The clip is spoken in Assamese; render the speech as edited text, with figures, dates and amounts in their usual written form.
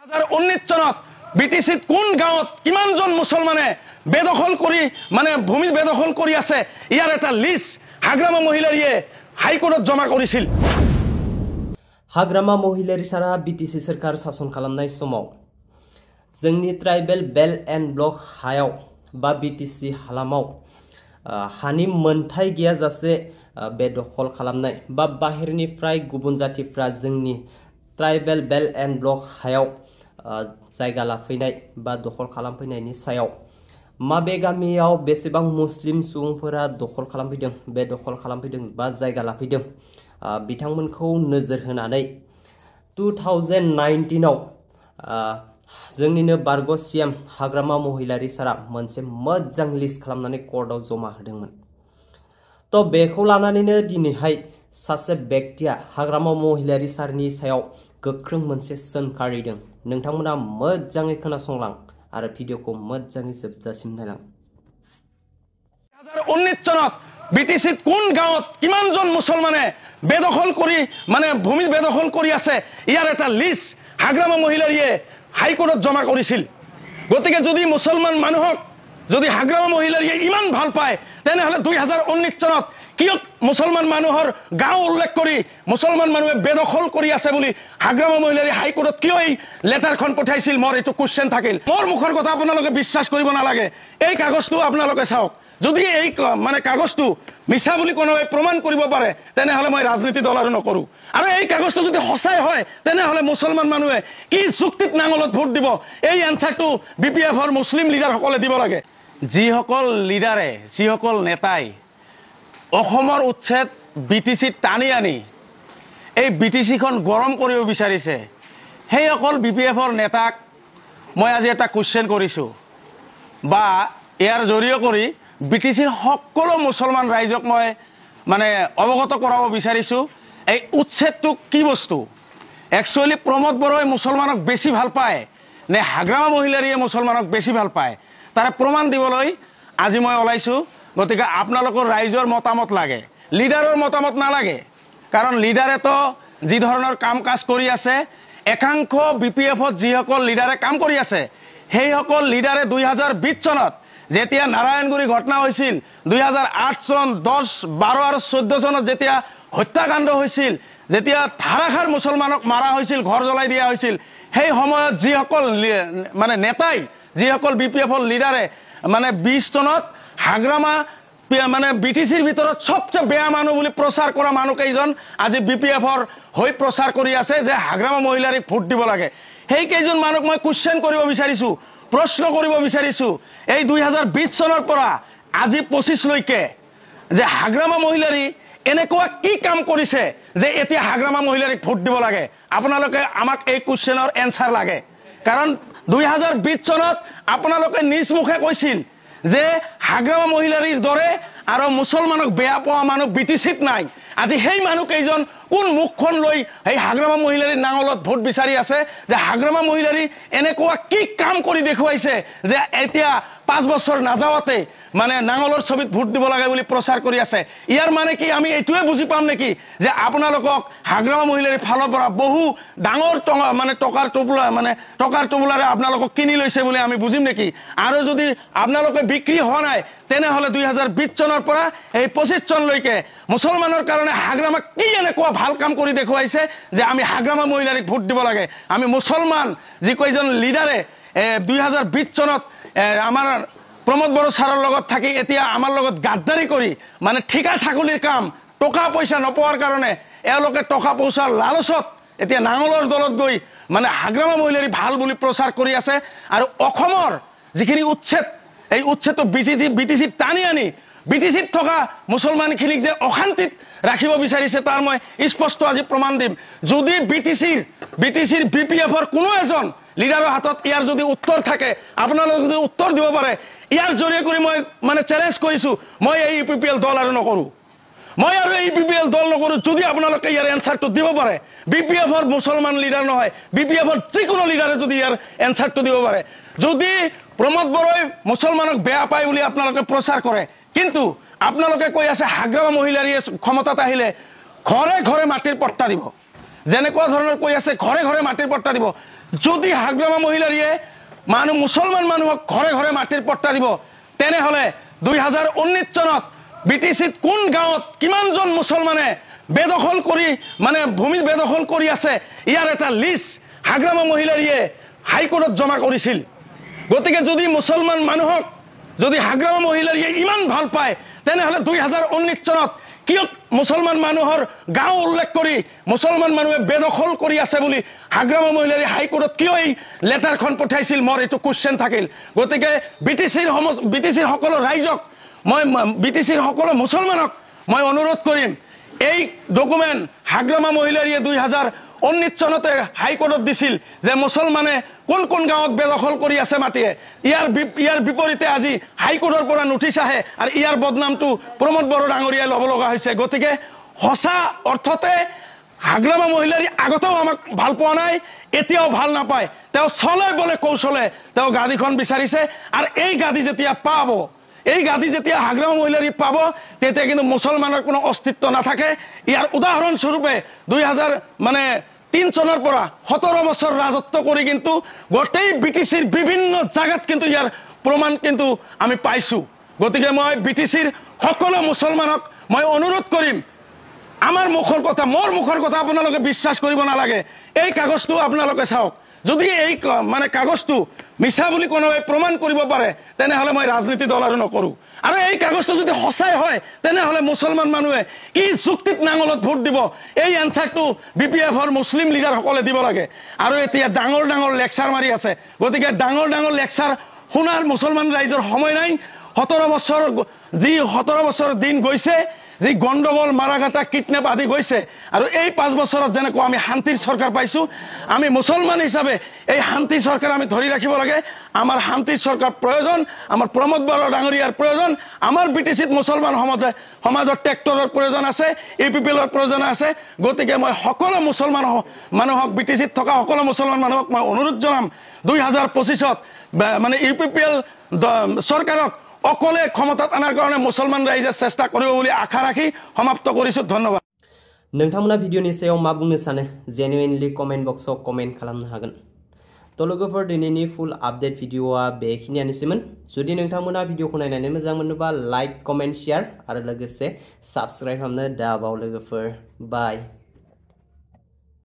2019 চনত বিটিসিত কোন গাঁৱত কিমানজন মুছলমানে বেদখল কৰি মানে ভূমি বেদখল কৰি আছে ইয়াৰ এটা লিষ্ট হাগ্ৰামা মহিলাৰিয়ে হাইকোৰ্টত জমা কৰিছিল। हाग्रामा महिलारि सारा बीटीसी सरकार शासन खालामनाय समाव जोंनि ट्राइबेल बेल्ट एंड ब्लक हायाव बा बीटीसी हालामाव हानि मोनथाय गैयाजासे बेदखल खालामनाय बा बाहेरनिफ्राय गुबुन जातिफ्रा जोंनि ट्राइबेल बेल्ट एंड ब्लक हायाव जायगा लाफैनाय बा दखल खालामफैनायनि सायाव माबे गामियाव बेसेबां मुस्लिम सुबुंफोरा दखल खालामफैदों बे दखल खालामफैदों बा जायगा लाफैदों बिथांमोनखौ नोजोर होनानै 2019 आव जोंनिनो बारग' सीएम हाग्रामा महिलारि सारा मोनसे मोजां लिस्ट खालामनानै कोर्टआव जमा होदोंमोन। तो बेखौ लानानैनो दिनैहाय सासे व्यक्तिया हाग्रामा महिलारि सारनि सायाव गोख्रों मोनसे सोंखारिदों। नोंथांमोना मोजाङै खोनासंलां आरो भिडिअखौ मोजाङै जोबजासिम नायलां। 2019 চনত বিটিসিত কোন গাঁৱত কিমানজন মুছলমানে বেদখল কৰি মানে ভূমি বেদখল কৰি আছে ইয়াৰ এটা লিষ্ট হাগ্ৰামা মহিলাৰিয়ে হাইকোৰ্টত জমা কৰিছিল। গতিকে যদি মুছলমান মানুহক যদি হাগ্ৰামা মহিলাৰিয়ে ইমান ভাল পায় তেনেহলে 2019 চনত কিয় মুছলমান মানুহৰ গাঁও উল্লেখ কৰি মুছলমান মানুহে বেদখল কৰি আছে বুলি হাগ্ৰামা মহিলাৰি হাইকোৰ্টত কিয় এই লেটাৰখন পঠাইছিল মোৰ এটো কোশ্চেন থাকিল। মোৰ মুখৰ কথা আপোনালোকে বিশ্বাস কৰিব নালাগে। এই কাগজটো আপোনালোকে চাওক। যদি এই মানে কাগজটো মিছা বুলি কোনোৱে প্ৰমাণ কৰিব পাৰে তেনেহলে মই ৰাজনীতি দল আৰু নকৰো। আৰু এই কাগজটো যদি সঁচাই হয় তেনেহলে মুছলমান মানুহে কি যুক্তিত নাঙলত ভোট দিব এই এনসাৰটো বিপিএফৰ মুছলিম লিডাৰ সকলে দিব লাগে। যিসকল লিডাৰে যিসকল নেতাই অসমৰ উচ্ছেদ বিটিসি টানি আনি এই বিটিসিখন গৰম কৰিব বিচাৰিছে সেই অকল বিপিএফৰ নেতাক মই আজি এটা কোশ্চেন কৰিছো বা ইয়াৰ জৰিয়তে কৰি বিটিসিৰ সকলো মুছলমান ৰাইজক মই মানে অৱগত কৰাব বিচাৰিছো এই উচ্ছেদটো কি বস্তু। একচুয়ালি প্ৰমোদ বড়োৱে মুছলমানক বেছি ভাল পায় নে হাগ্ৰামা মহিলাৰিয়ে মুছলমানক বেছি ভাল পায় তাৰে প্ৰমাণ দিবলৈ আজি মই ওলাইছো। গতিকে আপোনালোকৰ ৰাইজৰ মতামত লাগে, লিডাৰৰ মতামত নালাগে। কাৰণ লিডাৰে তো যি ধৰণৰ কাম কাজ কৰি আছে একাংশ বিপিএফত যিসকল লিডাৰে কাম কৰি আছে সেইসকল লিডাৰে 2020 চনত যেতিয়া নাৰায়ণগুৰি ঘটনা হৈছিল 2008 চন 10, 12 আৰু 14 চনত যেতিয়া হত্যাকাণ্ড হৈছিল যেতিয়া ধাৰাসাৰ মুছলমানক মাৰা হৈছিল ঘৰ জ্বলাই দিয়া হৈছিল সেই সময়ত যিসকল মানে নেতাই যিসকল বিপিএফৰ লিডাৰে মানে 20 চনত হাগ্ৰামা মানে বিটিসিৰ ভিতৰত সবচেয়ে বেয়া মানুহ বুলি প্ৰচাৰ কৰা মানুহ কেইজন আজি বিপিএফৰ হৈ প্ৰচাৰ কৰি আছে যে হাগ্ৰামা মহিলাৰিক ভোট দিব লাগে। সেই কেইজন মানুহক মই কোশ্চেন কৰিব বিচাৰিছো, প্ৰশ্ন কৰিব বিচাৰিছো এই 2020 চনৰ পৰা আজি 25 লৈকে যে হাগ্ৰামা মহিলাৰি এনেকুৱা কি কাম কৰিছে যে এতিয়া হাগ্ৰামা মহিলাৰিক ভোট দিব লাগে। আপোনালোকে আমাক এই কোশ্চেনৰ এনসাৰ লাগে। কাৰণ 2020 চনত আপোনালোকে নিজ মুখে কৈছিল যে হাগ্ৰামা মহিলাৰিৰ দৰে আৰু মুছলমানক বেয়া পোৱা মানুহ বিটিসিত নাই। আজি সেই মানুহ কেইজন কোন মুখখন লৈ এই হাগ্রামা মহিলাৰিৰ নাঙলত ভোট বিচাৰি আছে যে হাগ্ৰামা মহিলাৰি এনেকুৱা কি কাম কৰি দেখুৱাইছে যে এতিয়া 5 বছৰ নাযাওঁতে মানে নাঙলৰ ছবিত ভোট দিব লাগে বুলি প্ৰচাৰ কৰি আছে। ইয়াৰ মানে কি আমি এইটোৱে বুজি পাম নেকি যে আপোনালোকক হাগ্ৰামা মহিলাৰিৰ ফালৰ পৰা বহু ডাঙৰ মানে টকাৰ টোপোলাৰে আপোনালোকক কিনি লৈছে বুলি আমি বুজিম নেকি। আৰু যদি আপোনালোকে বিক্ৰী হোৱা নাই তেনেহলে 2020 চনৰ পৰা এই 25 চনলৈকে মুছলমানৰ কাৰণে হাগ্ৰামা কি এনেকুৱা ভাল কাম কৰি দেখুৱাইছে যে আমি হাগ্ৰামা মহিলাৰিক ভোট দিব লাগে। আমি মুছলমান যি কয়জন লিডাৰে 2020 চনত আমাৰ প্ৰমোদ বড়ো ছাৰৰ লগত থাকি এতিয়া আমাৰ লগত গাদ্দাৰি কৰি মানে ঠিকা ঠাকুলিৰ কাম টকা পইচা নপোৱাৰ কাৰণে এওঁলোকে টকা পইচাৰ লালচত এতিয়া নাঙলৰ দলত গৈ মানে হাগ্ৰামা মহিলাৰি ভাল বুলি প্ৰচাৰ কৰি আছে। আৰু অসমৰ যিখিনি উচ্ছেদ এই উচ্ছেদটো বিটিসিত টানি আনি বিটিসিত থকা মুছলমানখিনিক যে অশান্তিত ৰাখিব বিচাৰিছে তাৰ মই স্পষ্ট আজি প্ৰমাণ দিম। যদি বিটিসিৰ বিপিএফৰ কোনো এজন লিডাৰৰ হাতত ইয়াৰ যদি উত্তৰ থাকে আপোনালোকে যদি উত্তৰ দিব পাৰে ইয়াৰ জৰিয়তে কৰি মই মানে চ্যালেঞ্জ কৰিছো মই এই ইউপিপিএল দল আৰু নকৰো। মই আৰু এই বিপিএল দল নকৰো যদি আপোনালোকে ইয়াৰ এনসাৰটো দিব পাৰে। বিপিএফৰ মুছলমান লিডাৰ নহয় বিপিএফৰ যিকোনো লিডাৰে যদি ইয়াৰ এনসাৰটো দিব পাৰে। যদি প্ৰমোদ বড়োই মুছলমানক বেয়া পায় বুলি আপোনালোকে প্ৰচাৰ কৰে কিন্তু আপোনালোকে কৈ আছে হাগ্ৰামা মহিলাৰিয়ে ক্ষমতাত আহিলে ঘৰে ঘৰে মাটিৰ পট্টা দিব যেনেকুৱা ধৰণৰ কৈ আছে ঘৰে ঘৰে মাটিৰ পট্টা দিব যদি হাগ্ৰামা মহিলাৰীয়ে মুছলমান মানুহক ঘৰে ঘৰে মাটিৰ পট্টা দিব তেনেহলে 2019 চনত বিটিচিত কোন গাঁৱত কিমানজন মুছলমানে বেদখল কৰি ভূমি বেদখল কৰি আছে ইয়াৰ এটা লিষ্ট হাগ্ৰামা মহিলাৰীয়ে হাইকোৰ্টত জমা কৰিছিল গতিকে যদি মুছলমান মানুহক যদি হাগ্ৰামা মহিলাৰীয়ে ইমান ভাল পায় তেনেহলে 2019 চনত কিয় মুছলমান মানুহৰ গাঁও উল্লেখ কৰি মুছলমান মানুহে বেদখল কৰি আছে বুলি হাগ্ৰামা মহিলাৰী হাইকোৰ্টত কিয় এই লেটাৰখন পঠাইছিল মোৰ এটো কোৱেশ্চন থাকিল গতিকে বিটিচিৰ সকলো ৰাইজক মই বিটিচিৰ সকলো মুছলমানক মই অনুৰোধ কৰিম এই ডকুমেন্ট হাগ্ৰামা মহিলাৰীয়ে 2019 চনতে হাইকোৰ্টত দিছিল যে মুছলমানে কোন কোন গাঁৱত বেদখল কৰি আছে মাটিয়ে ইয়াৰ বিপৰীতে আজি হাইকোৰ্টৰ পৰা নোটিছ আহে আৰু ইয়াৰ বদনামটো প্ৰমোদ বড়ো ডাঙৰীয়াই ল'ব লগা হৈছে গতিকে হসা অৰ্থতে হাগ্ৰামা মহিলাৰী আগতেও আমাক ভাল পোৱা নাই এতিয়াও ভাল নাপায় তেওঁ চলে বলে কৌশলে তেওঁ গাদীখন বিচাৰিছে আৰু এই গাদী যেতিয়া পাব এই গাদী যেতিয়া হাগ্ৰামা মহিলাৰী পাব তেতিয়া কিন্তু মুছলমানৰ কোনো অস্তিত্ব নাথাকে ইয়াৰ উদাহৰণ স্বৰূপে 2003 চনৰ পৰা 17 বছৰ ৰাজত্ব কৰি কিন্তু গোটেই বিটিচিৰ বিভিন্ন জায়গাত কিন্তু ইয়াৰ প্ৰমাণ কিন্তু আমি পাইছো গতিকে মই বিটিচিৰ সকলো মুছলমানক মই অনুৰোধ কৰিম আমাৰ মুখৰ কথা মোৰ মুখৰ কথা আপোনালোকে বিশ্বাস কৰিব নালাগে এই কাগজটো আপোনালোকে চাওক যদি এই কাগজটো মিছা বুলি কোনোৱে প্ৰমাণ কৰিব পাৰে তেনেহলে মই ৰাজনীতি দল আৰু নকৰো আৰু এই কাগজটো যদি সঁচাই হয় তেনেহলে মুছলমান মানুহে কি যুক্তিত নাঙলত ভোট দিব এই এনসাৰটো বিপিএফৰ মুছলিম লিডাৰ সকলে দিব লাগে আৰু এতিয়া ডাঙৰ ডাঙৰ লেকচাৰ মাৰি আছে গতিকে ডাঙৰ ডাঙৰ লেকচাৰ শুনাৰ মুছলমান ৰাইজৰ সময় নাই 17 বছৰ দিন গৈছে যি গণ্ডগোল মাৰাঘাটা কিডন্যাপ আদি গৈছে আৰু এই 5 বছৰত যেনেকৈ আমি শান্তিৰ সৰকাৰ পাইছো আমি মুছলমান হিচাপে এই শান্তিৰ সৰকাৰ আমি ধৰি ৰাখিব লাগে আমাৰ শান্তিৰ সৰকাৰ প্ৰয়োজন আমাৰ প্ৰমোদ বড়ো ডাঙৰীয়াৰ প্ৰয়োজন আমাৰ বিটিচিত মুছলমান সমাজৰ ট্ৰেক্টৰৰ প্ৰয়োজন আছে ইপিপিএলৰ প্ৰয়োজন আছে গতিকে মই সকলো মুছলমান মানুহক বিটিচিত থকা সকলো মুছলমান মানুহক মই অনুৰোধ জনাম 2025ত ইপিপিএল সৰকাৰক অকলে ক্ষমতাত আনাৰ কাৰণে মুছলমান ৰাইজে চেষ্টা কৰিব বুলি আশা ৰাখি সমাপ্ত কৰিছো ধন্যবাদ नोंथांमोना भिडिअनि सायाव मा बुंनो सानो जेनुइनलि कमेन्ट बक्सआव कमेन्ट खालामनो हागोन तो लोगोफोर दिनैनि फुल आपडेट भिडिअआ बेखिनियानोसैमोन जुदि नोंथांमोना भिडिअखौ नायनानै मोजां मोनोबा लाइक कमेन्ट शेयार आरो लोगोसे साबस्क्राइब खालामनो दाबाव लोगोफोर बाय